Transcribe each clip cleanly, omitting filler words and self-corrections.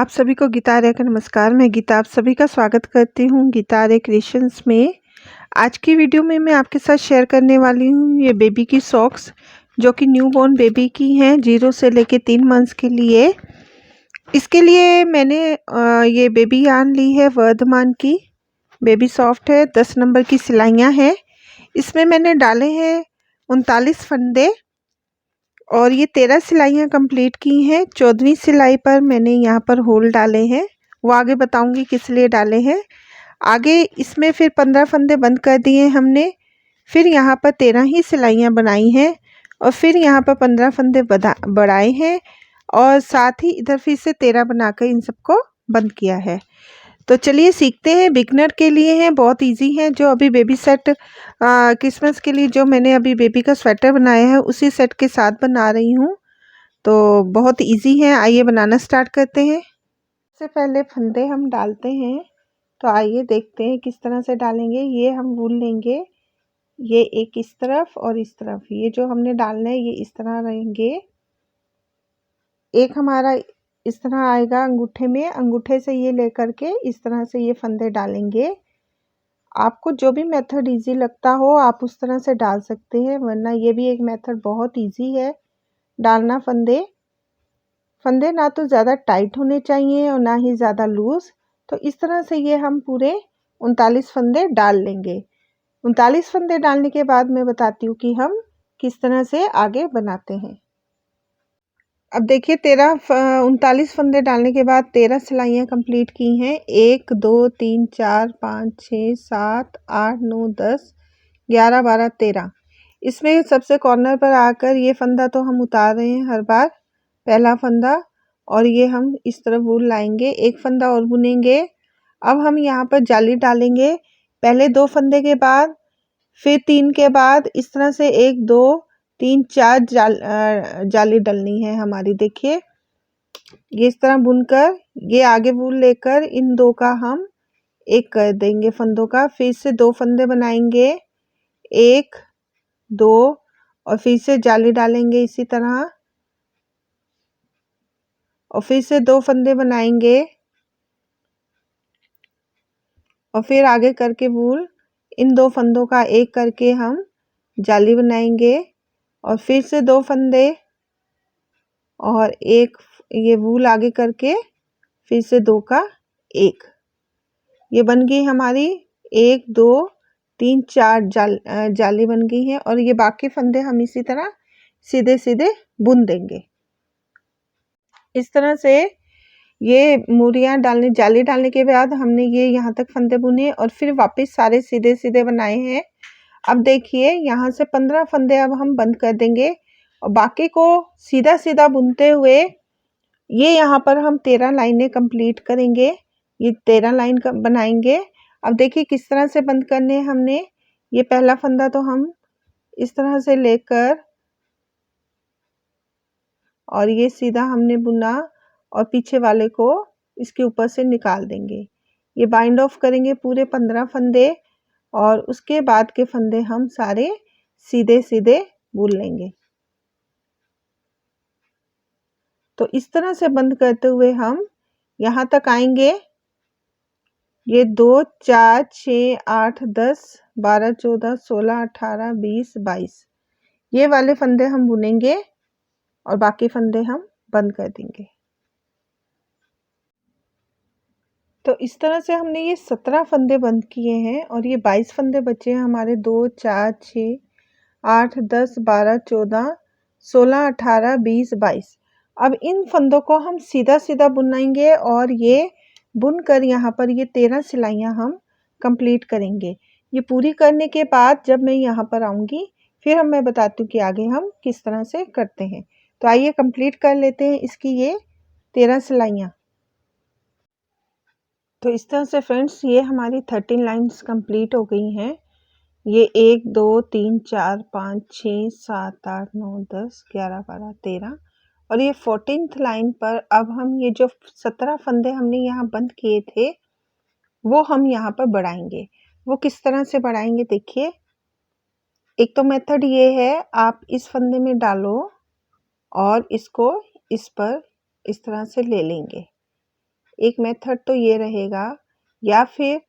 आप सभी को गीता आर्या का नमस्कार। मैं गीता आप सभी का स्वागत करती हूँ गीता आर्या क्रिएशंस में। आज की वीडियो में मैं आपके साथ शेयर करने वाली हूँ ये बेबी की सॉक्स, जो कि न्यू बॉर्न बेबी की हैं 0 से लेके 3 मंथ्स के लिए। इसके लिए मैंने ये बेबी यार्न ली है वर्धमान की। बेबी सॉफ्ट है, 10 नंबर की सिलाइयाँ हैं। इसमें मैंने डाले हैं 39 फंदे और ये 13 सिलाइयाँ कंप्लीट की हैं। 14वीं सिलाई पर मैंने यहाँ पर होल डाले हैं, वो आगे बताऊंगी किस लिए डाले हैं। आगे इसमें फिर 15 फंदे बंद कर दिए हमने, फिर यहाँ पर 13 ही सिलाइयाँ बनाई हैं और फिर यहाँ पर 15 फंदे बढ़ाए हैं और साथ ही इधर फिर से 13 बनाकर इन सबको बंद किया है। तो चलिए सीखते हैं। बिगनर के लिए है, बहुत इजी है। जो अभी बेबी सेट क्रिसमस के लिए जो मैंने अभी बेबी का स्वेटर बनाया है उसी सेट के साथ बना रही हूँ, तो बहुत इजी है। आइए बनाना स्टार्ट करते हैं। सबसे पहले फंदे हम डालते हैं, तो आइए देखते हैं किस तरह से डालेंगे। ये हम वूल लेंगे, ये एक इस तरफ और इस तरफ, ये जो हमने डालना है ये इस तरह रहेंगे। एक हमारा इस तरह आएगा अंगूठे में, अंगूठे से ये लेकर के इस तरह से ये फंदे डालेंगे। आपको जो भी मेथड इजी लगता हो आप उस तरह से डाल सकते हैं, वरना ये भी एक मेथड बहुत इजी है डालना फंदे। फंदे ना तो ज़्यादा टाइट होने चाहिए और ना ही ज़्यादा लूज़। तो इस तरह से ये हम पूरे 39 फंदे डाल लेंगे। 39 फंदे डालने के बाद मैं बताती हूँ कि हम किस तरह से आगे बनाते हैं। अब देखिए 39 फंदे डालने के बाद 13 सिलाइयाँ कंप्लीट की हैं। 1 2 3 4 5 6 7 8 9 10 11 12 13। इसमें सबसे कॉर्नर पर आकर ये फंदा तो हम उतार रहे हैं हर बार, पहला फंदा, और ये हम इस तरफ वूल लाएंगे, एक फंदा और बुनेंगे। अब हम यहाँ पर जाली डालेंगे, पहले 2 फंदे के बाद फिर 3 के बाद, इस तरह से 1 2 3 4 जाली डलनी है हमारी। देखिए ये इस तरह बुनकर ये आगे वूल लेकर इन 2 का हम एक कर देंगे फंदों का। फिर से 2 फंदे बनाएंगे, 1 2, और फिर से जाली डालेंगे इसी तरह, और फिर से 2 फंदे बनाएंगे और फिर आगे करके वूल इन 2 फंदों का एक करके हम जाली बनाएंगे और फिर से 2 फंदे और एक ये वूल आगे करके फिर से 2 का एक। ये बन गई हमारी 1 2 3 4 जाली बन गई है। और ये बाकी फंदे हम इसी तरह सीधे सीधे बुन देंगे। इस तरह से ये मूरियाँ डालने, जाली डालने के बाद हमने ये यहाँ तक फंदे बुने और फिर वापस सारे सीधे सीधे बनाए हैं। अब देखिए यहाँ से 15 फंदे अब हम बंद कर देंगे और बाकी को सीधा सीधा बुनते हुए ये यहाँ पर हम 13 लाइनें कंप्लीट करेंगे। ये 13 लाइन बनाएंगे। अब देखिए किस तरह से बंद करने हैं हमने। ये पहला फंदा तो हम इस तरह से लेकर और ये सीधा हमने बुना और पीछे वाले को इसके ऊपर से निकाल देंगे। ये बाइंड ऑफ करेंगे पूरे 15 फंदे और उसके बाद के फंदे हम सारे सीधे सीधे बुन लेंगे। तो इस तरह से बंद करते हुए हम यहाँ तक आएंगे। ये 2 4 6 8 10 12 14 16 18 20 22 ये वाले फंदे हम बुनेंगे और बाकी फंदे हम बंद कर देंगे। तो इस तरह से हमने ये 17 फंदे बंद किए हैं और ये 22 फंदे बचे हैं हमारे। 2 4 6 8 10 12 14 16 18 20 22। अब इन फंदों को हम सीधा सीधा बुनाएंगे और ये बुनकर यहाँ पर ये 13 सिलाइयाँ हम कंप्लीट करेंगे। ये पूरी करने के बाद जब मैं यहाँ पर आऊँगी फिर मैं बताती हूँ कि आगे हम किस तरह से करते हैं। तो आइए कंप्लीट कर लेते हैं इसकी ये 13 सिलाइयाँ। तो इस तरह से फ्रेंड्स ये हमारी 13 लाइन्स कंप्लीट हो गई हैं। ये 1 2 3 4 5 6 7 8 9 10 11 12 13 और ये 14th लाइन पर अब हम ये जो 17 फंदे हमने यहाँ बंद किए थे वो हम यहाँ पर बढ़ाएंगे। वो किस तरह से बढ़ाएंगे देखिए। एक तो मेथड ये है, आप इस फंदे में डालो और इसको इस पर इस तरह से ले लेंगे। एक मेथड तो ये रहेगा, या फिर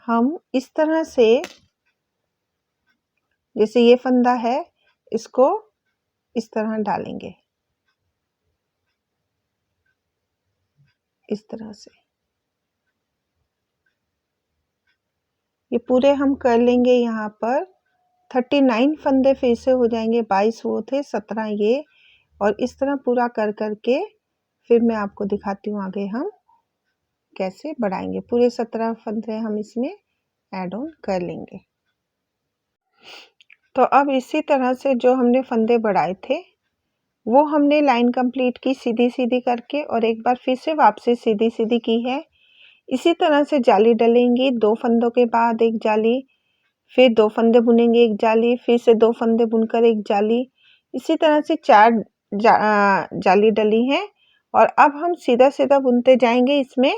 हम इस तरह से, जैसे ये फंदा है, इसको इस तरह डालेंगे, इस तरह से ये पूरे हम कर लेंगे। यहाँ पर 39 फंदे फिर से हो जाएंगे, 22 वो थे, 17 ये, और इस तरह पूरा कर करके फिर मैं आपको दिखाती हूँ आगे हम कैसे बढ़ाएंगे। पूरे 17 फंदे हम इसमें ऐड ऑन कर लेंगे। तो अब इसी तरह से जो हमने फंदे बढ़ाए थे वो हमने लाइन कंप्लीट की सीधी सीधी करके, और एक बार फिर से वापसी सीधी सीधी की है। इसी तरह से जाली डलेंगी, 2 फंदों के बाद एक जाली, फिर 2 फंदे बुनेंगे, एक जाली, फिर से 2 फंदे बुनकर एक जाली। इसी तरह से 4 जाली डली हैं, और अब हम सीधा सीधा बुनते जाएंगे इसमें,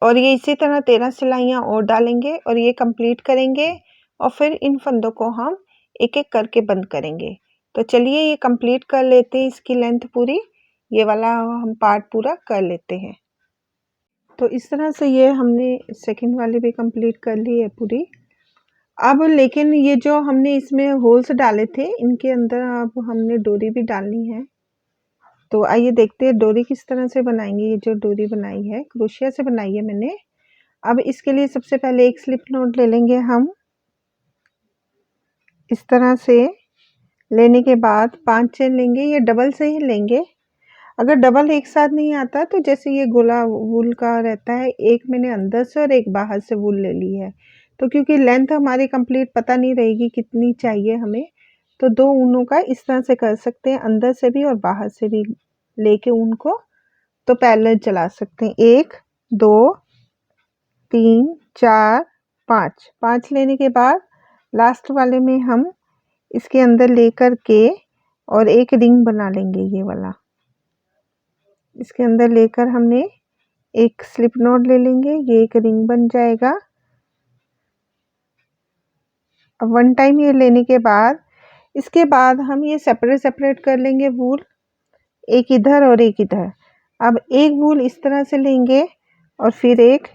और ये इसी तरह 13 सिलाइयाँ और डालेंगे और ये कंप्लीट करेंगे, और फिर इन फंदों को हम एक एक करके बंद करेंगे। तो चलिए ये कंप्लीट कर लेते हैं, इसकी लेंथ पूरी, ये वाला हम पार्ट पूरा कर लेते हैं। तो इस तरह से ये हमने सेकंड वाली भी कंप्लीट कर ली है पूरी। अब लेकिन ये जो हमने इसमें होल्स डाले थे, इनके अंदर अब हमने डोरी भी डालनी है। तो आइए देखते हैं डोरी किस तरह से बनाएंगे। ये जो डोरी बनाई है क्रोशिया से बनाई है मैंने। अब इसके लिए सबसे पहले एक स्लिप नॉट ले लेंगे हम, इस तरह से लेने के बाद 5 चेन लेंगे। ये डबल से ही लेंगे, अगर डबल एक साथ नहीं आता तो जैसे ये गोला वूल का रहता है, एक मैंने अंदर से और एक बाहर से वूल ले ली है। तो क्योंकि लेंथ हमारी कंप्लीट पता नहीं रहेगी कितनी चाहिए हमें, तो 2 ऊनों का इस तरह से कर सकते हैं, अंदर से भी और बाहर से भी लेके ऊन को तो पैरेलल चला सकते हैं। 1 2 3 4 5 5 लेने के बाद लास्ट वाले में हम इसके अंदर लेकर के और एक रिंग बना लेंगे। ये वाला इसके अंदर लेकर हमने एक स्लिप नॉट ले लेंगे, ये एक रिंग बन जाएगा। अब 1 टाइम ये लेने के बाद इसके बाद हम ये सेपरेट सेपरेट कर लेंगे वूल, एक इधर और एक इधर। अब एक वूल इस तरह से लेंगे और फिर एक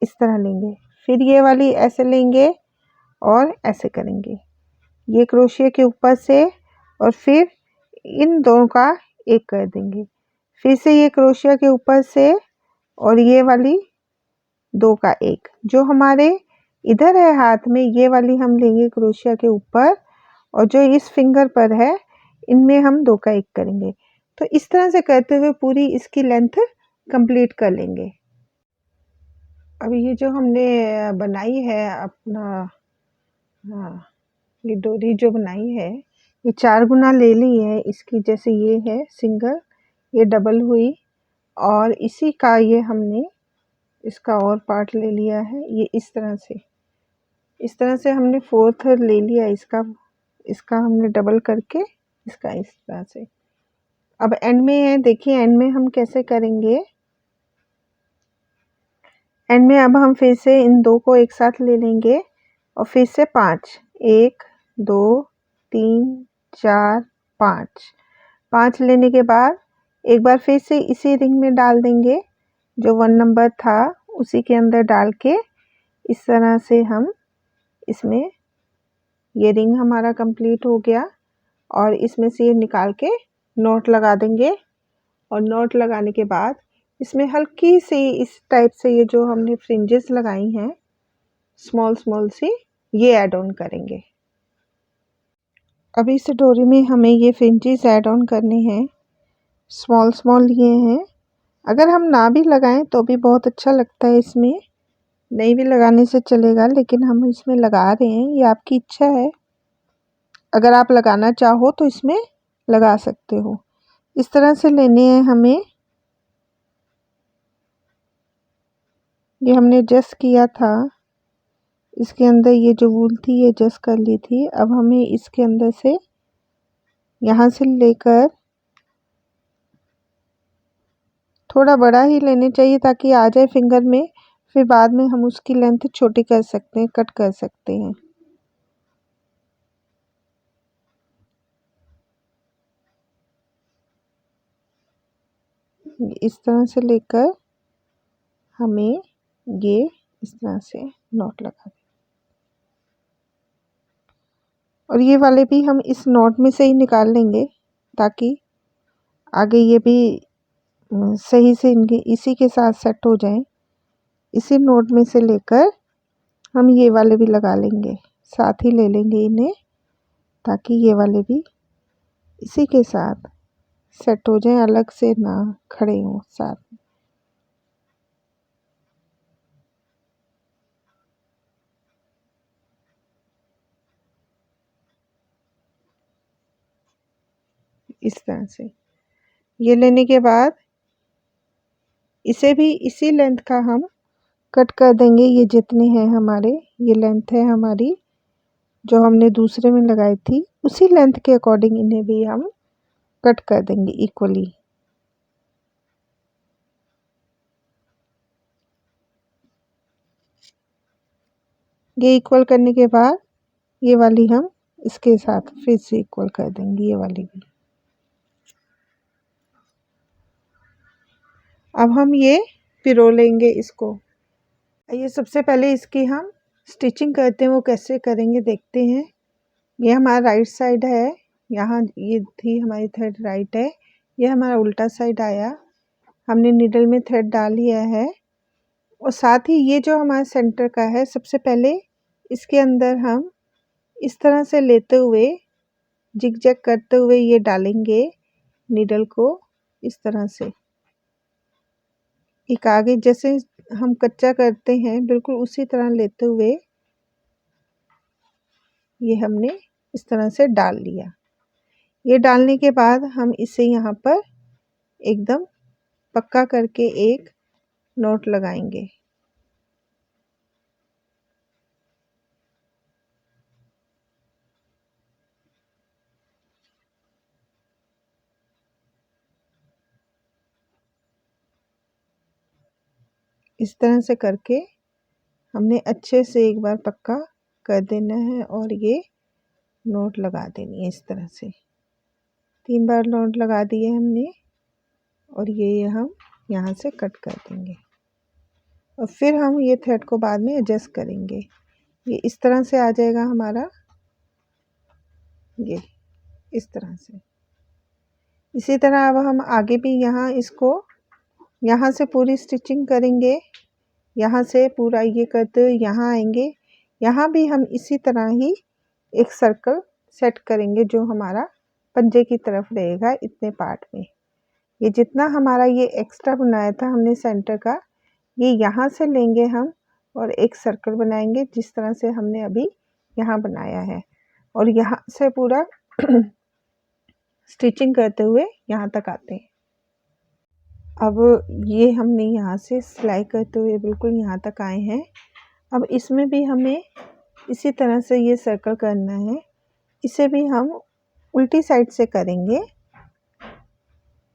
इस तरह लेंगे, फिर ये वाली ऐसे लेंगे और ऐसे करेंगे, ये क्रोशिया के ऊपर से, और फिर इन दोनों का एक कर देंगे, फिर से ये क्रोशिया के ऊपर से और ये वाली 2 का एक। जो हमारे इधर है हाथ में, ये वाली हम लेंगे क्रोशिया के ऊपर, और जो इस फिंगर पर है इनमें हम 2 का एक करेंगे। तो इस तरह से करते हुए पूरी इसकी लेंथ कंप्लीट कर लेंगे। अब ये जो हमने बनाई है अपना, हाँ, ये डोरी जो बनाई है ये 4 गुना ले ली है इसकी। जैसे ये है सिंगल, ये डबल हुई, और इसी का ये हमने इसका और पार्ट ले लिया है। ये इस तरह से हमने 4th ले लिया इसका हमने डबल करके इसका इस तरह से। अब एंड में है, देखिए एंड में हम कैसे करेंगे। एंड में अब हम फिर से इन 2 को एक साथ ले लेंगे और फिर से 5, 1 2 3 4 5 लेने के बाद एक बार फिर से इसी रिंग में डाल देंगे, जो 1 नंबर था उसी के अंदर डाल के इस तरह से हम इसमें, ये रिंग हमारा कंप्लीट हो गया, और इसमें से ये निकाल के नॉट लगा देंगे। और नॉट लगाने के बाद इसमें हल्की सी इस टाइप से ये जो हमने फ्रिंजेस लगाई हैं स्मॉल स्मॉल सी, ये ऐड ऑन करेंगे। अब इस डोरी में हमें ये फ्रिंजेस ऐड ऑन करने हैं, स्मॉल स्मॉल लिए हैं। अगर हम ना भी लगाएं तो भी बहुत अच्छा लगता है, इसमें नहीं भी लगाने से चलेगा, लेकिन हम इसमें लगा रहे हैं, ये आपकी इच्छा है। अगर आप लगाना चाहो तो इसमें लगा सकते हो। इस तरह से लेने हैं हमें, ये हमने जस्ट किया था, इसके अंदर ये जो वूल थी ये जस्ट कर ली थी। अब हमें इसके अंदर से यहाँ से लेकर थोड़ा बड़ा ही लेने चाहिए ताकि आ जाए फिंगर में, फिर बाद में हम उसकी लेंथ छोटी कर सकते हैं, कट कर सकते हैं। इस तरह से लेकर हमें ये इस तरह से नॉट लगा दें। और ये वाले भी हम इस नॉट में से ही निकाल लेंगे ताकि आगे ये भी सही से इनके इसी के साथ सेट हो जाएं। इसी नॉट में से लेकर हम ये वाले भी लगा लेंगे, साथ ही ले लेंगे इन्हें ताकि ये वाले भी इसी के साथ सेट हो जाएं, अलग से ना खड़े हों साथ में। इस तरह से ये लेने के बाद इसे भी इसी लेंथ का हम कट कर देंगे। ये जितने हैं हमारे, ये लेंथ है हमारी जो हमने दूसरे में लगाई थी, उसी लेंथ के अकॉर्डिंग इन्हें भी हम कट कर देंगे इक्वली। ये इक्वल करने के बाद ये वाली हम इसके साथ फिर से इक्वल कर देंगे, ये वाली भी। अब हम ये पिरो लेंगे इसको। ये सबसे पहले इसकी हम स्टिचिंग करते हैं, वो कैसे करेंगे देखते हैं। ये हमारा राइट साइड है, यहाँ ये थी हमारी थ्रेड राइट है, ये हमारा उल्टा साइड आया, हमने नीडल में थ्रेड डाल लिया है। और साथ ही ये जो हमारा सेंटर का है, सबसे पहले इसके अंदर हम इस तरह से लेते हुए जिग जैग करते हुए ये डालेंगे नीडल को इस तरह से। एक आगे जैसे हम कच्चा करते हैं बिल्कुल उसी तरह लेते हुए ये हमने इस तरह से डाल लिया। ये डालने के बाद हम इसे यहाँ पर एकदम पक्का करके एक नोट लगाएंगे। इस तरह से करके हमने अच्छे से एक बार पक्का कर देना है और ये नोट लगा देनी है इस तरह से। 3 बार नोट लगा दिए हमने और ये हम यहाँ से कट कर देंगे और फिर हम ये थ्रेड को बाद में एडजस्ट करेंगे। ये इस तरह से आ जाएगा हमारा, ये इस तरह से। इसी तरह अब हम आगे भी यहाँ इसको यहाँ से पूरी स्टिचिंग करेंगे, यहाँ से पूरा ये करते हुए यहाँ आएंगे। यहाँ भी हम इसी तरह ही एक सर्कल सेट करेंगे जो हमारा पंजे की तरफ रहेगा इतने पार्ट में। ये जितना हमारा ये एक्स्ट्रा बनाया था हमने सेंटर का, ये यहाँ से लेंगे हम और एक सर्कल बनाएंगे जिस तरह से हमने अभी यहाँ बनाया है और यहाँ से पूरा स्टिचिंग करते हुए यहाँ तक आते हैं। अब ये हमने यहाँ से सिलाई करते हुए बिल्कुल यहाँ तक आए हैं। अब इसमें भी हमें इसी तरह से ये सर्कल करना है। इसे भी हम उल्टी साइड से करेंगे।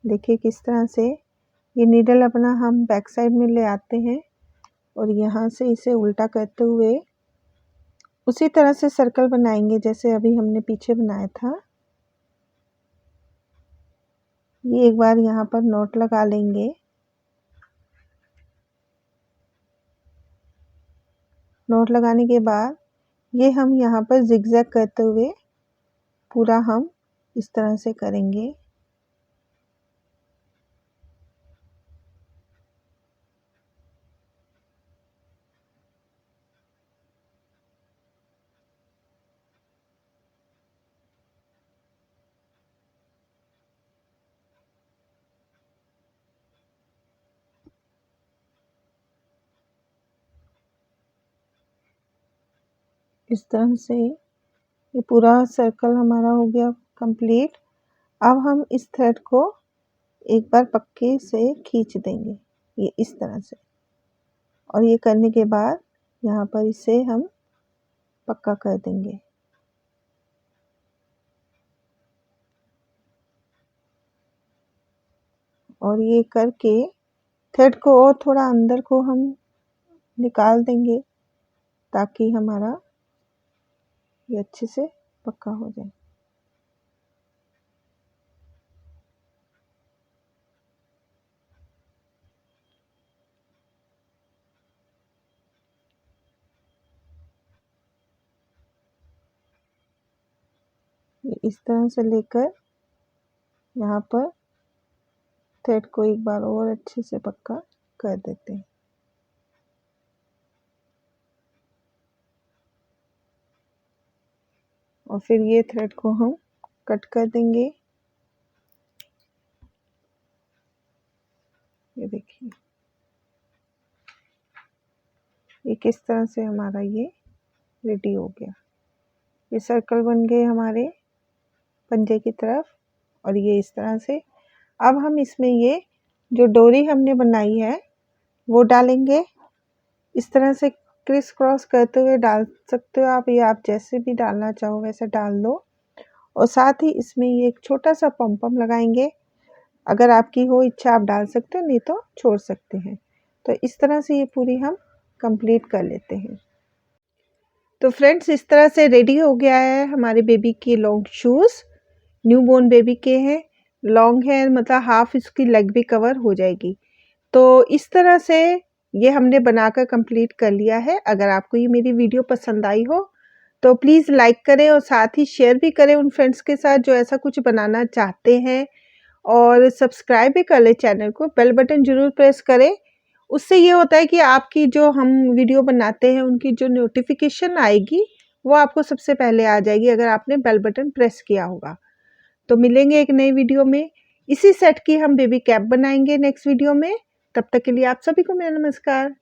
देखिए किस तरह से ये नीडल अपना हम बैक साइड में ले आते हैं और यहाँ से इसे उल्टा करते हुए उसी तरह से सर्कल बनाएंगे जैसे अभी हमने पीछे बनाया था। ये एक बार यहाँ पर नोट लगा लेंगे। नोट लगाने के बाद ये हम यहाँ पर जिगजैग करते हुए पूरा हम इस तरह से करेंगे। इस तरह से ये पूरा सर्कल हमारा हो गया कंप्लीट। अब हम इस थ्रेड को एक बार पक्के से खींच देंगे ये इस तरह से और ये करने के बाद यहाँ पर इसे हम पक्का कर देंगे। और ये करके थ्रेड को और थोड़ा अंदर को हम निकाल देंगे ताकि हमारा ये अच्छे से पक्का हो जाए। ये इस तरह से लेकर यहाँ पर थ्रेड को एक बार और अच्छे से पक्का कर देते हैं। और फिर ये थ्रेड को हम कट कर देंगे। ये देखिए, ये किस तरह से हमारा ये रेडी हो गया। ये सर्कल बन गए हमारे पंजे की तरफ, और ये इस तरह से। अब हम इसमें ये जो डोरी हमने बनाई है वो डालेंगे। इस तरह से क्रिस क्रॉस करते हुए डाल सकते हो आप, या आप जैसे भी डालना चाहो वैसे डाल लो। और साथ ही इसमें ये एक छोटा सा पम लगाएंगे। अगर आपकी हो इच्छा आप डाल सकते हो, नहीं तो छोड़ सकते हैं। तो इस तरह से ये पूरी हम कंप्लीट कर लेते हैं। तो फ्रेंड्स, इस तरह से रेडी हो गया है हमारे बेबी के लॉन्ग शूज़। न्यूबॉर्न बेबी के हैं, लॉन्ग है, मतलब हाफ इसकी लेग भी कवर हो जाएगी। तो इस तरह से ये हमने बनाकर कंप्लीट कर लिया है। अगर आपको ये मेरी वीडियो पसंद आई हो तो प्लीज़ लाइक करें और साथ ही शेयर भी करें उन फ्रेंड्स के साथ जो ऐसा कुछ बनाना चाहते हैं। और सब्सक्राइब भी कर लें चैनल को, बेल बटन ज़रूर प्रेस करें। उससे ये होता है कि आपकी जो हम वीडियो बनाते हैं उनकी जो नोटिफिकेशन आएगी वो आपको सबसे पहले आ जाएगी, अगर आपने बेल बटन प्रेस किया होगा। तो मिलेंगे एक नई वीडियो में। इसी सेट की हम बेबी कैप बनाएंगे नेक्स्ट वीडियो में। तब तक के लिए आप सभी को मेरा नमस्कार।